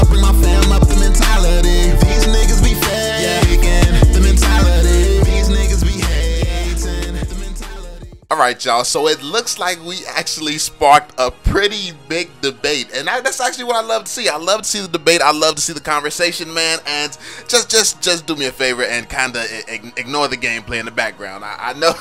bring my fam up the mentality. These niggas be faking the mentality. These niggas be hating the mentality. Alright, y'all, so it looks like we actually sparked a pretty big debate, and that's actually what I love to see. I love to see the debate, I love to see the conversation, man, and just do me a favor and kinda ignore the gameplay in the background. I know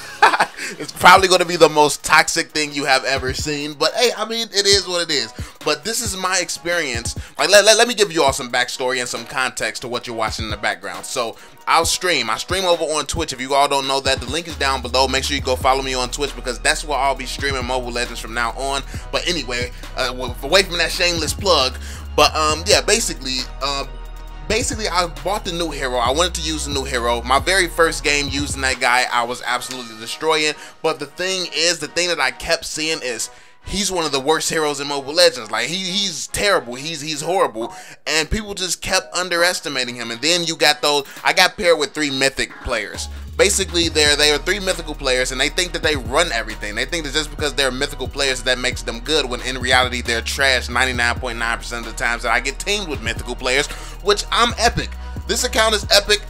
it's probably going to be the most toxic thing you have ever seen, but hey, I mean, it is what it is. But this is my experience. Like, let me give you all some backstory and some context to what you're watching in the background. So I stream over on Twitch. If you all don't know that, the link is down below. Make sure you go follow me on Twitch, because that's where I'll be streaming Mobile Legends from now on. But anyway, away from that shameless plug. But yeah, basically I bought the new hero. I wanted to use the new hero. My very first game using that guy, I was absolutely destroying. But the thing that I kept seeing is he's one of the worst heroes in Mobile Legends. Like, he's terrible. He's horrible. And people just kept underestimating him. And then you got those. I got paired with 3 mythic players. Basically, they are 3 mythical players, and they think that they run everything. They think that just because they're mythical players that makes them good, when in reality they're trash 99.9% of the times that I get teamed with mythical players, which I'm epic. This account is epic.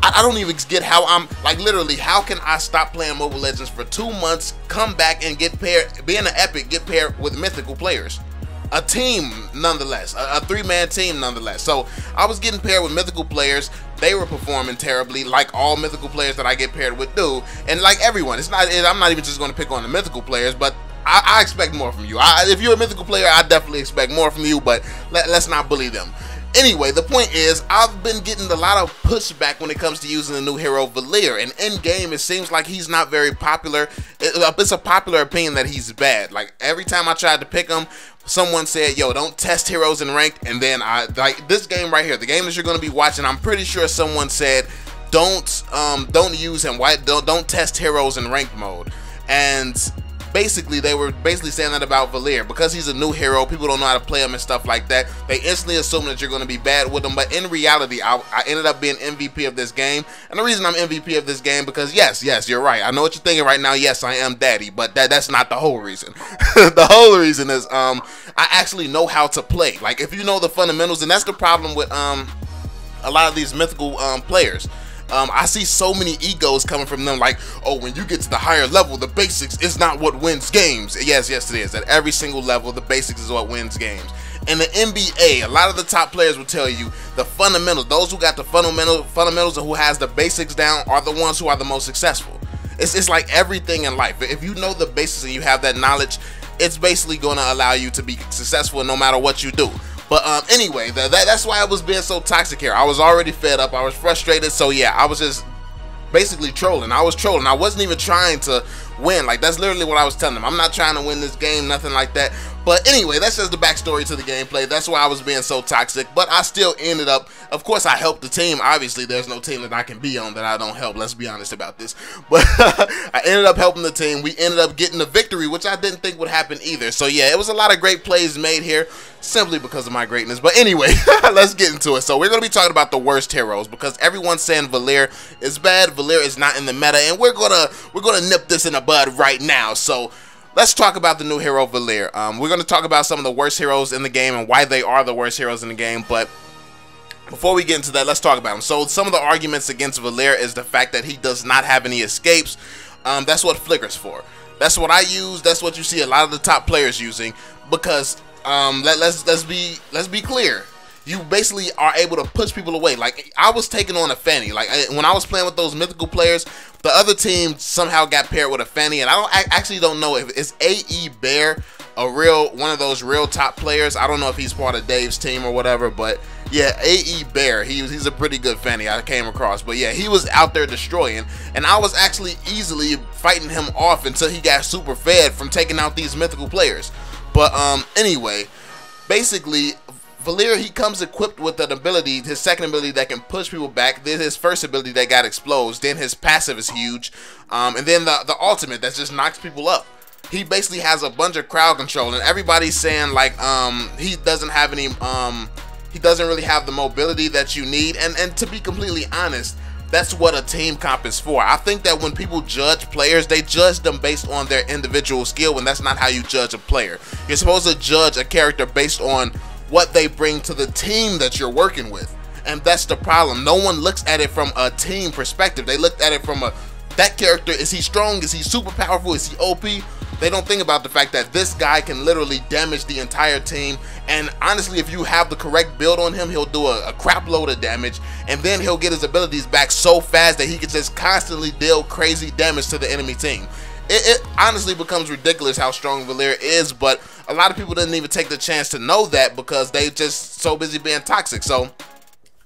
I don't even get how I'm, like, literally, how can I stop playing Mobile Legends for 2 months, come back and get paired, being an epic, get paired with mythical players? A team, nonetheless, a 3-man team, nonetheless. So I was getting paired with mythical players. They were performing terribly, like all mythical players that I get paired with do, and like everyone. I'm not even just going to pick on the mythical players, but I expect more from you. If you're a mythical player, I definitely expect more from you, but let's not bully them. Anyway, the point is, I've been getting a lot of pushback when it comes to using the new hero Valir, and in game it seems like he's not very popular. It's a popular opinion that he's bad. Like, every time I tried to pick him, someone said, yo, don't test heroes in ranked. And then like this game right here, the game that you're going to be watching, I'm pretty sure someone said don't use him, don't test heroes in ranked mode. And basically they were saying that about Valir. Because he's a new hero, people don't know how to play him and stuff like that. They instantly assume that you're going to be bad with him. But in reality, I ended up being MVP of this game. And the reason I'm MVP of this game, because yes, you're right. I know what you're thinking right now. Yes, I am daddy, but that's not the whole reason. The whole reason is I actually know how to play. Like, if you know the fundamentals, and that's the problem with a lot of these mythical players. I see so many egos coming from them, like, oh, when you get to the higher level, the basics is not what wins games. Yes, it is. At every single level, the basics is what wins games. In the NBA, a lot of the top players will tell you the fundamentals. Those who got the fundamentals and who has the basics down are the ones who are the most successful. It's like everything in life. If you know the basics and you have that knowledge, it's basically going to allow you to be successful no matter what you do. But anyway, that's why I was being so toxic here. I was already fed up. I was frustrated. So yeah, I was just basically trolling. I was trolling. I wasn't even trying to win. Like, that's literally what I was telling them. I'm not trying to win this game, nothing like that. But anyway, that's just the backstory to the gameplay. That's why I was being so toxic. But I still ended up, of course, I helped the team. Obviously, there's no team that I can be on that I don't help. Let's be honest about this. But I ended up helping the team. We ended up getting the victory, which I didn't think would happen either. So yeah, it was a lot of great plays made here, simply because of my greatness. But anyway, let's get into it. So we're going to be talking about the worst heroes, because everyone's saying Valir is bad. Valir is not in the meta, and we're gonna nip this in the bud right now. So let's talk about the new hero Valir. We're going to talk about some of the worst heroes in the game and why they are the worst heroes in the game. But before we get into that, let's talk about him. So some of the arguments against Valir is the fact that he does not have any escapes. That's what Flicker's for. That's what I use. That's what you see a lot of the top players using. Because let's be clear. You basically are able to push people away. Like, I was taking on a Fanny. Like, when I was playing with those mythical players, the other team somehow got paired with a Fanny, and I actually don't know if it's AE Bear, one of those real top players. I don't know if he's part of Dave's team or whatever, but yeah, AE Bear, he's a pretty good Fanny I came across. But yeah, he was out there destroying, and I was actually easily fighting him off until he got super fed from taking out these mythical players. But anyway, basically, Valir, he comes equipped with an ability, his second ability that can push people back, then his first ability that got exposed, then his passive is huge, and then the ultimate that just knocks people up. He basically has a bunch of crowd control, and everybody's saying like he doesn't have any, he doesn't really have the mobility that you need, and to be completely honest, that's what a team comp is for. I think that when people judge players, they judge them based on their individual skill, when that's not how you judge a player. You're supposed to judge a character based on what they bring to the team that you're working with. And that's the problem. No one looks at it from a team perspective. They look at it from that character, is he strong? Is he super powerful? Is he OP? They don't think about the fact that this guy can literally damage the entire team. And honestly, if you have the correct build on him, he'll do a crap load of damage, and then he'll get his abilities back so fast that he can just constantly deal crazy damage to the enemy team. It honestly becomes ridiculous how strong Valir is, but a lot of people didn't even take the chance to know that because they just so busy being toxic. So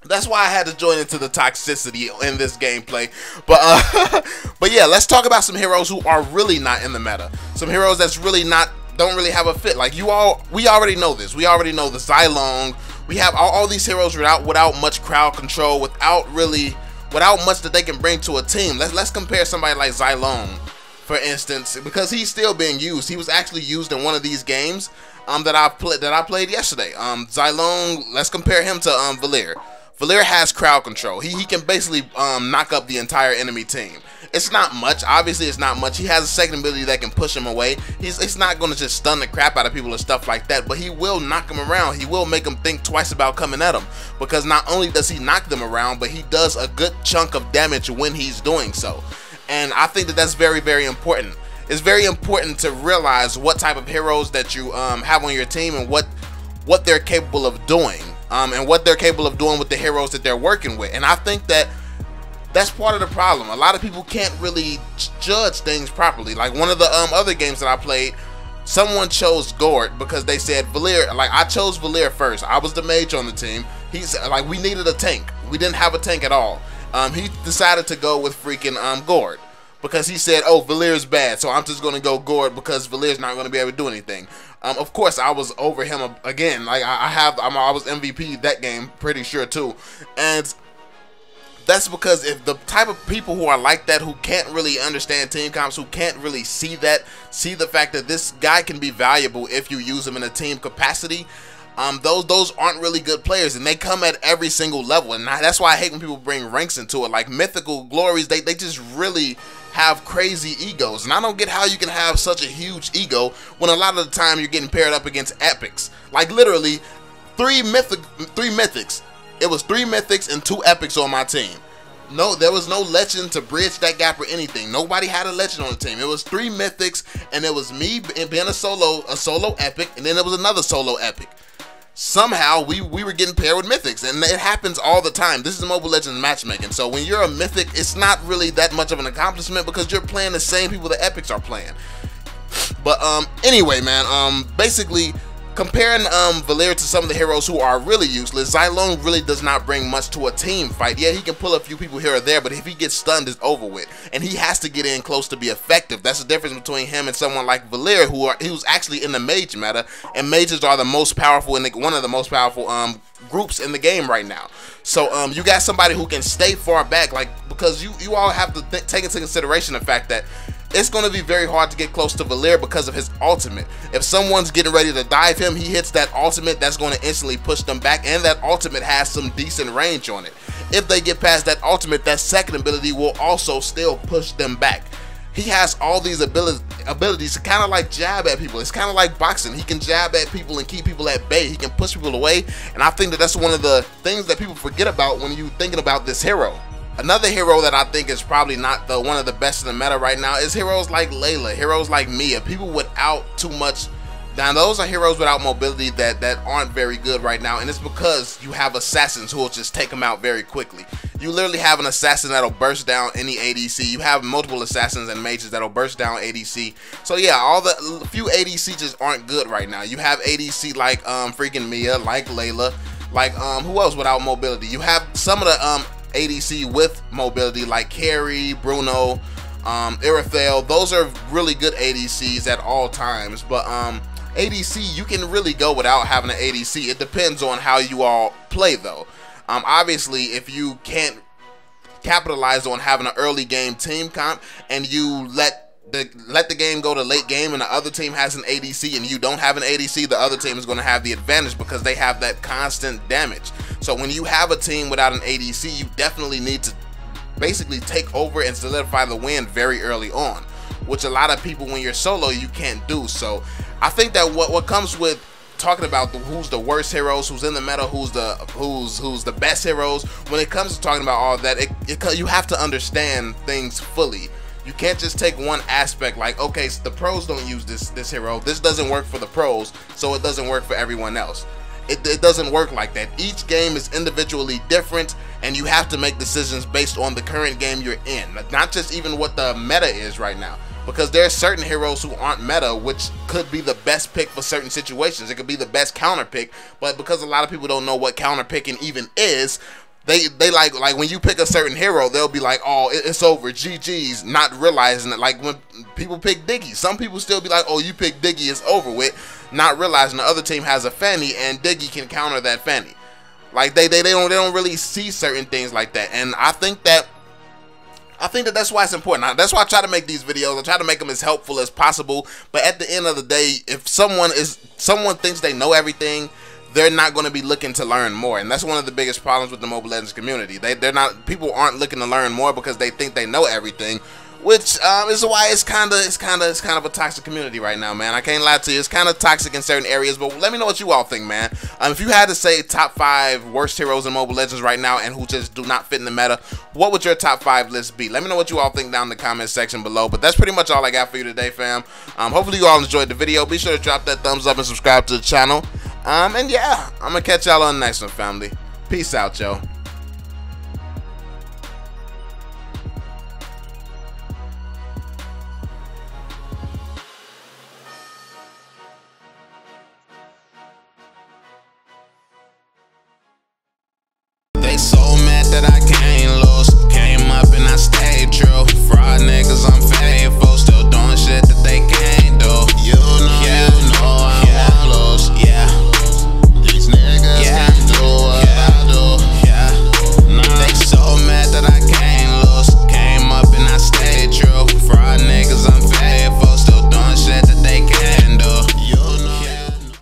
that's why I had to join into the toxicity in this gameplay. But yeah, let's talk about some heroes who are really not in the meta. Some heroes that's really don't really have a fit. Like we already know this. We already know the Zylong. We have all these heroes without much crowd control, without much that they can bring to a team. Let's compare somebody like Zylong, for instance, because he's still being used. He was actually used in one of these games that I played yesterday. Zylong, let's compare him to Valir. Valir has crowd control. He can basically knock up the entire enemy team. It's not much. Obviously, it's not much. He has a second ability that can push him away. It's not going to just stun the crap out of people and stuff like that, but he will knock them around. He will make them think twice about coming at him, because not only does he knock them around, but he does a good chunk of damage when he's doing so. And I think that that's very, very important. It's very important to realize what type of heroes that you have on your team and what they're capable of doing. And what they're capable of doing with the heroes that they're working with. And I think that that's part of the problem. A lot of people can't really judge things properly. Like one of the other games that I played, someone chose Gord because they said Valir. Like I chose Valir first. I was the mage on the team. He's like, we needed a tank. We didn't have a tank at all. He decided to go with freaking Gord because he said, oh, Valir's bad, so I'm just going to go Gord because Valir's not going to be able to do anything. Of course, I was over him again. Like I was MVP that game, pretty sure too. And that's because if the type of people who are like that, who can't really understand team comps, who can't really see the fact that this guy can be valuable if you use him in a team capacity, those aren't really good players, and they come at every single level. And that's why I hate when people bring ranks into it. Like mythical glories, they just really have crazy egos, and I don't get how you can have such a huge ego when a lot of the time you're getting paired up against epics. Like literally three mythics. It was 3 mythics and 2 epics on my team. No, there was no legend to bridge that gap or anything. Nobody had a legend on the team. It was 3 mythics, and it was me being a solo epic, and then there was another solo epic. Somehow we were getting paired with mythics, and it happens all the time. This is Mobile Legends matchmaking, so when you're a mythic, it's not really that much of an accomplishment because you're playing the same people the epics are playing. But anyway, man, basically comparing Valir to some of the heroes who are really useless, Zylong really does not bring much to a team fight. Yeah, he can pull a few people here or there, but if he gets stunned, it's over with. And he has to get in close to be effective. That's the difference between him and someone like Valir, who's actually in the mage meta, and mages are the most powerful and one of the most powerful groups in the game right now. So you got somebody who can stay far back, like, because you all have to take into consideration the fact that it's going to be very hard to get close to Valir because of his ultimate. If someone's getting ready to dive him, he hits that ultimate, that's going to instantly push them back, and that ultimate has some decent range on it. If they get past that ultimate, that second ability will also still push them back. He has all these abilities to kind of like jab at people. It's kind of like boxing. He can jab at people and keep people at bay. He can push people away, and I think that that's one of the things that people forget about when you're thinking about this hero. Another hero that I think is probably not one of the best in the meta right now is heroes like Layla, heroes like Mia, people without too much. Now those are heroes without mobility that aren't very good right now, and it's because you have assassins who will just take them out very quickly. You literally have an assassin that'll burst down any ADC. You have multiple assassins and mages that'll burst down ADC. So yeah, all the few ADC just aren't good right now. You have ADC like freaking Mia, like Layla, like who else without mobility? You have some of the ADC with mobility like Carrie, Bruno, Irithel. Those are really good ADCs at all times, but ADC, you can really go without having an ADC. It depends on how you all play though. Obviously, if you can't capitalize on having an early game team comp and you let the game go to late game and the other team has an ADC and you don't have an ADC, the other team is going to have the advantage because they have that constant damage. So when you have a team without an ADC, you definitely need to basically take over and solidify the win very early on, which a lot of people when you're solo you can't do. So I think that what comes with talking about who's the worst heroes, who's in the meta, who's the best heroes. When it comes to talking about all that, you have to understand things fully. You can't just take one aspect like, okay, so the pros don't use this hero, this doesn't work for the pros, so it doesn't work for everyone else. It doesn't work like that. Each game is individually different, and you have to make decisions based on the current game you're in, not just even what the meta is right now. Because there are certain heroes who aren't meta, which could be the best pick for certain situations. It could be the best counter pick, but because a lot of people don't know what counter picking even is, they like when you pick a certain hero, they'll be like, oh, it's over, GG's, not realizing that. Like when people pick Diggy, some people still be like, oh, you pick Diggy, it's over with, not realizing the other team has a Fanny and Diggy can counter that Fanny. Like they don't really see certain things like that, and I think that that's why it's important. That's why I try to make these videos. I try to make them as helpful as possible. But at the end of the day, if someone thinks they know everything, they're not going to be looking to learn more. And that's one of the biggest problems with the Mobile Legends community. People aren't looking to learn more because they think they know everything, which is why it's kind of a toxic community right now, man. I can't lie to you. It's kind of toxic in certain areas, but let me know what you all think, man. If you had to say top 5 worst heroes in Mobile Legends right now and who just do not fit in the meta, what would your top 5 list be? Let me know what you all think down in the comment section below. But that's pretty much all I got for you today, fam. Hopefully you all enjoyed the video. Be sure to drop that thumbs up and subscribe to the channel. And yeah, I'm gonna catch y'all on the next one, family. Peace out, yo.